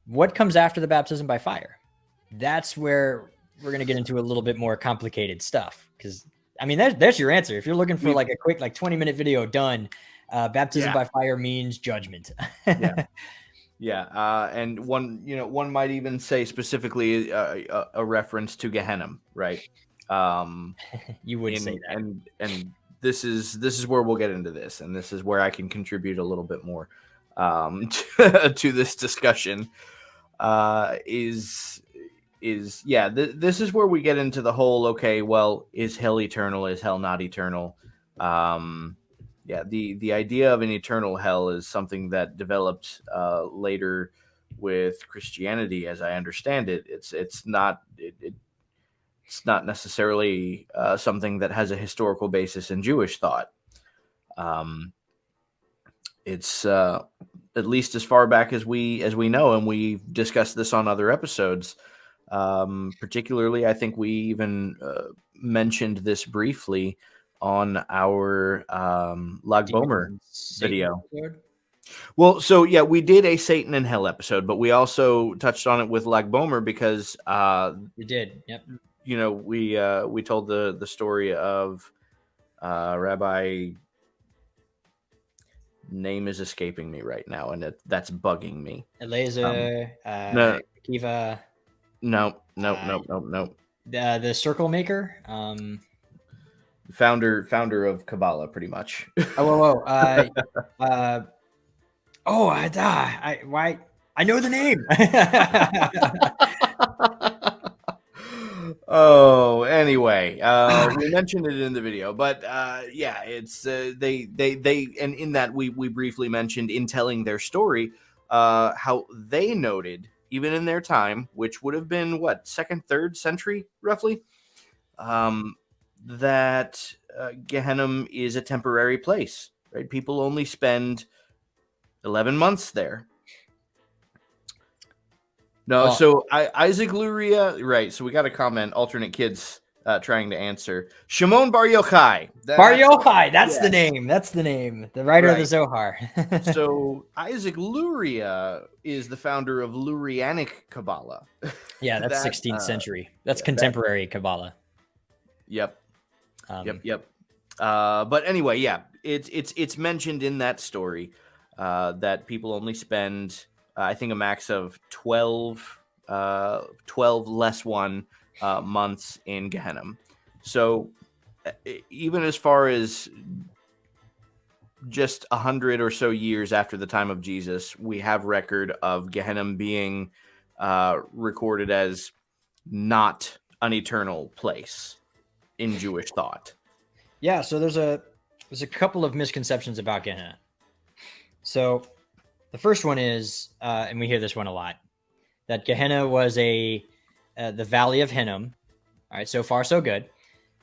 what comes after the baptism by fire? That's where we're going to get into a little bit more complicated stuff. Because, I mean, there's your answer. If you're looking for like a quick, like 20-minute video done, baptism by fire means judgment. And one might even say specifically a reference to Gehenom, right? You would say that. And this is where we'll get into this, and this is where I can contribute a little bit more to this discussion. This is where we get into the whole, okay, well, is hell eternal? Is hell not eternal? The idea of an eternal hell is something that developed later with Christianity, as I understand it. It's not necessarily something that has a historical basis in Jewish thought. It's at least as far back as we know, and we've discussed this on other episodes. Particularly, I think we even mentioned this briefly on our Lag Bomer video. Well, so yeah, we did a Satan and Hell episode, but we also touched on it with Lag Bomer because we did. Yep. We told the story of Rabbi. Name is escaping me right now, and that's bugging me. Eliezer, Kiva. No. The Circle Maker. Founder of Kabbalah, pretty much. I know the name. Anyway, we mentioned it in the video, but it's they and in that we briefly mentioned in telling their story how they noted, even in their time, which would have been what, 2nd, 3rd century roughly, that Gehenom is a temporary place, right? People only spend 11 months there. No, so Isaac Luria, right? So we got a comment. Alternate kids trying to answer. Shimon Bar Yochai. Bar Yochai, that's the name. That's the name. The writer of the Zohar. So Isaac Luria is the founder of Lurianic Kabbalah. Yeah, that's 16th century. That's contemporary Kabbalah. Yep. But anyway, yeah, it's mentioned in that story that people only spend, I think, a max of 12 less 1 months in Gehenom. So even as far as just 100 or so years after the time of Jesus, we have record of Gehenom being recorded as not an eternal place in Jewish thought. Yeah, so there's a couple of misconceptions about Gehenna. So the first one is, and we hear this one a lot, that Gehenna was the Valley of Hinnom. All right, so far so good.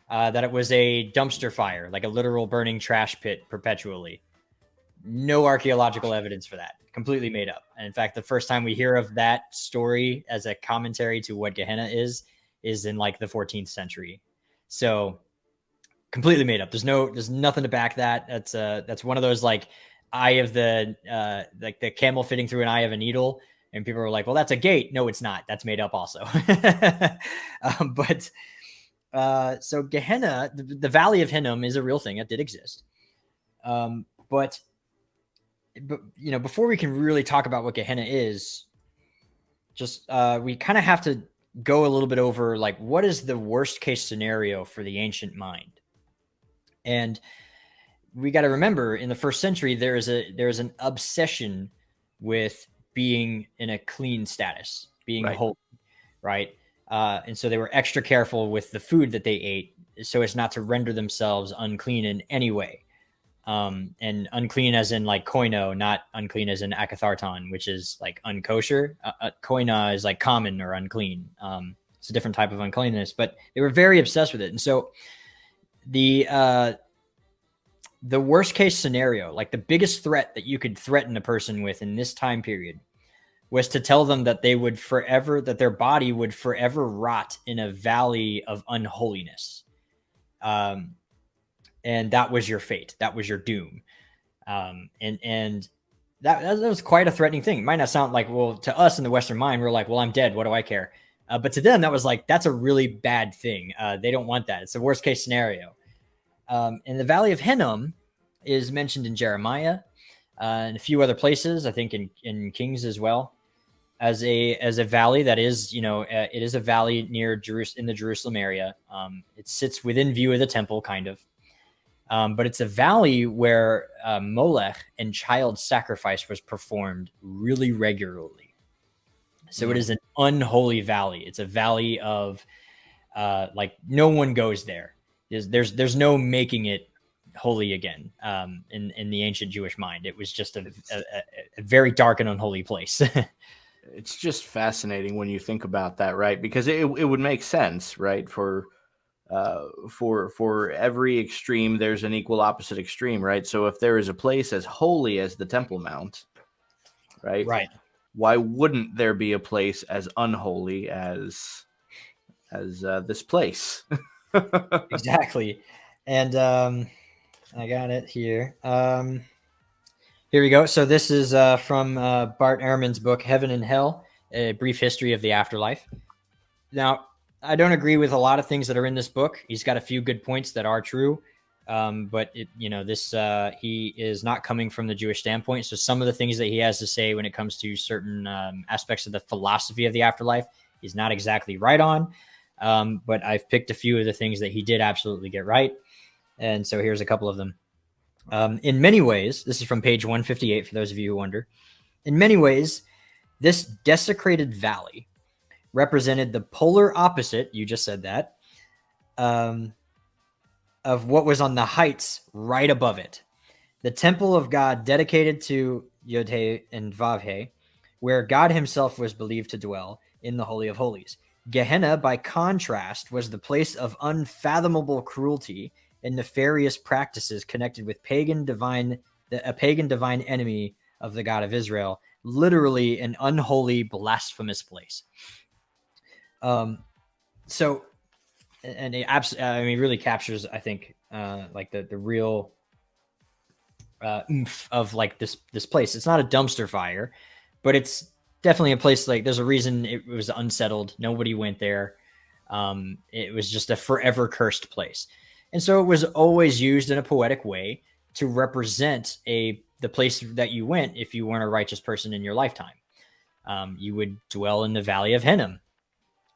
That it was a dumpster fire, like a literal burning trash pit perpetually. No archaeological evidence for that. Completely made up. And in fact, the first time we hear of that story as a commentary to what Gehenna is in like the 14th century. So completely made up. There's nothing to back that. That's one of those like eye of the like the camel fitting through an eye of a needle, and people are like, well, that's a gate. No, it's not. That's made up also. So Gehenna, the Valley of Hinnom, is a real thing. It did exist. But before we can really talk about what Gehenna is, just we kind of have to go a little bit over like what is the worst case scenario for the ancient mind. And we got to remember, in the 1st century, there is an obsession with being in a clean status, being holy, right? And so they were extra careful with the food that they ate so as not to render themselves unclean in any way. And unclean as in like koino, not unclean as in akatharton, which is like unkosher. Koina is like common or unclean. It's a different type of uncleanness, but they were very obsessed with it. And so the worst case scenario, like the biggest threat that you could threaten a person with in this time period, was to tell them that that their body would forever rot in a valley of unholiness. And that was your fate. That was your doom. And that was quite a threatening thing. It might not sound like, well, to us in the Western mind, we're like, well, I'm dead. What do I care? But to them, that was like, that's a really bad thing. They don't want that. It's the worst case scenario. And the Valley of Hinnom is mentioned in Jeremiah and a few other places, I think in Kings as well, as a valley that is, it is a valley near in the Jerusalem area. It sits within view of the temple, kind of. But it's a valley where Molech and child sacrifice was performed really regularly. So it is an unholy valley. It's a valley of like no one goes there. There's no making it holy again in the ancient Jewish mind. It was just a very dark and unholy place. It's just fascinating when you think about that, right? Because it would make sense, right? For every extreme, there's an equal opposite extreme, right? So if there is a place as holy as the Temple Mount, right? Right. Why wouldn't there be a place as unholy as this place? Exactly. And I got it here. Here we go. So this is from Bart Ehrman's book, Heaven and Hell, A Brief History of the Afterlife. Now, I don't agree with a lot of things that are in this book. He's got a few good points that are true. But he is not coming from the Jewish standpoint. So some of the things that he has to say when it comes to certain aspects of the philosophy of the afterlife, he's not exactly right on. But I've picked a few of the things that he did absolutely get right. And so here's a couple of them. In many ways, this is from page 158 for those of you who wonder. In many ways, this desecrated valley represented the polar opposite, you just said that, of what was on the heights right above it. The temple of God dedicated to Yod-Heh and Vav-Heh, where God himself was believed to dwell in the Holy of Holies. Gehenna, by contrast, was the place of unfathomable cruelty and nefarious practices connected with a pagan divine enemy of the God of Israel, literally an unholy, blasphemous place. So, and it really captures, I think, like the real oomph of like this place. It's not a dumpster fire, but it's definitely a place like there's a reason it was unsettled. Nobody went there. It was just a forever cursed place. And so it was always used in a poetic way to represent the place that you went if you weren't a righteous person in your lifetime. You would dwell in the Valley of Hinnom.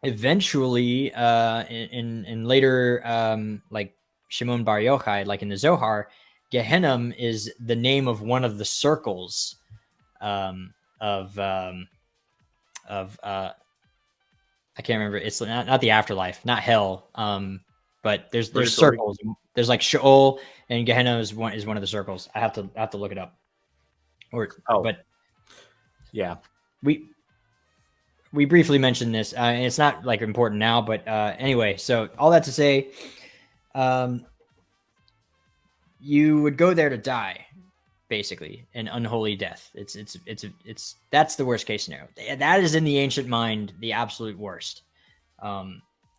Eventually, in later, like Shimon Bar Yochai, like in the Zohar, Gehenom is the name of one of the circles of I can't remember. It's not the afterlife, not hell. But there's circles. There's like Sheol, and Gehenna is one of the circles. I have to look it up. But yeah, we briefly mentioned this, and it's not like important now. But anyway, so all that to say, you would go there to die, basically, an unholy death. It's that's the worst case scenario. That is in the ancient mind the absolute worst.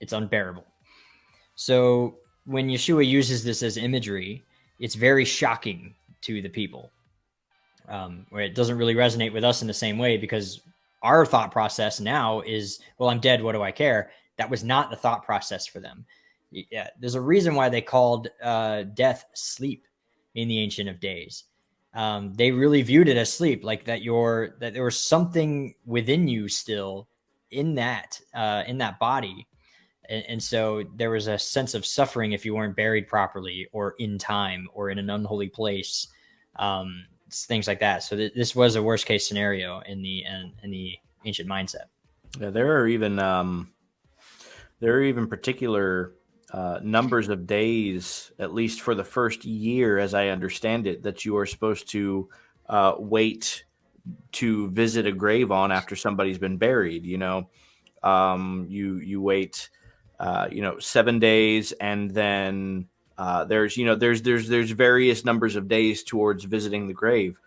It's unbearable. So when Yeshua uses this as imagery, it's very shocking to the people, where it doesn't really resonate with us in the same way, because our thought process now is, well, I'm dead. What do I care? That was not the thought process for them. Yeah, there's a reason why they called death sleep in the Ancient of Days. They really viewed it as sleep, like that there was something within you still in that body. And so there was a sense of suffering if you weren't buried properly or in time or in an unholy place, things like that. So this was a worst case scenario in the ancient mindset. Yeah, there are even particular numbers of days, at least for the first year, as I understand it, that you are supposed to wait to visit a grave on after somebody's been buried. You wait. 7 days, and then there's various numbers of days towards visiting the grave.